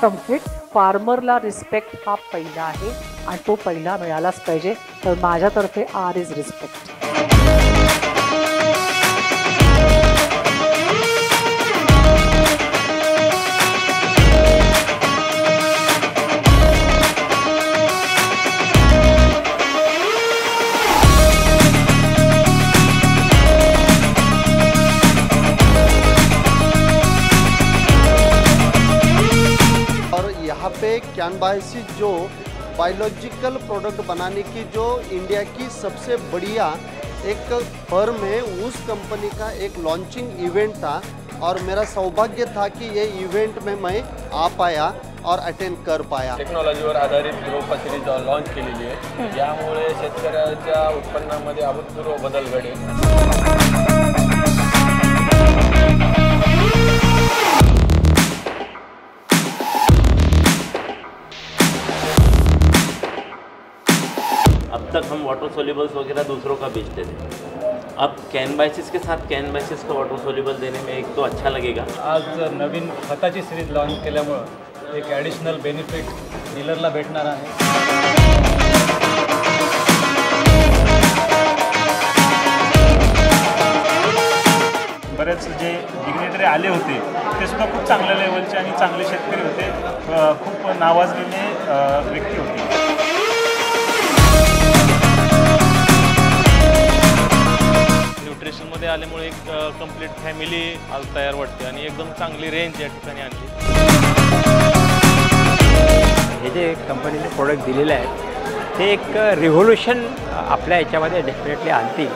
त्याच्यामुळे फार्मरला रिस्पेक्ट हा पहिला आहे आणि तो पहिला मिळालाच पाहिजे. तर माझ्यातर्फे आर इज रिस्पेक्ट. यहाँ पे कैनबायसिस जो बायोलॉजिकल प्रोडक्ट बनाने की जो इंडिया की सबसे बढ़िया एक फर्म है, उस कंपनी का एक लॉन्चिंग इवेंट था और मेरा सौभाग्य था कि ये इवेंट में मैं आ पाया और अटेंड कर पाया. टेक्नॉलॉजीवर आधारित ग्रो फॅसिलिटी लॉन्च केलेली आहे, यामुळे शेतकऱ्याच्या उत्पन्नामध्ये अभूतपूर्व बदल घडेल. अब तक हम वाटर सोल्यूबल्स वगैरह दूसरों का बेचते थे. अब कैनबायसिस के साथ कैनबायसिस का वाटर सोल्यूबल देने में एक तो अच्छा लगेगा. आज नवीन खताची सिरीज लॉन्च केल्यामुळं एक ॲडिशनल बेनिफिट डीलरला भेटणार आहे. बरेच जे डिग्नेटरी आले होते ते सुद्धा खूप चांगल्या लेवलचे आणि चांगले शेतकरी होते, खूप नावाजलेले व्यक्ती होते. न्यूट्रिशनमध्ये आल्यामुळे एक कंप्लीट फॅमिली आज तयार वाटते आणि एकदम चांगली रेंज या ठिकाणी आणली. हे जे कंपनीने प्रोडक्ट दिलेले आहेत ते एक रिव्होल्यूशन आपल्या याच्यामध्ये डेफिनेटली आणतील.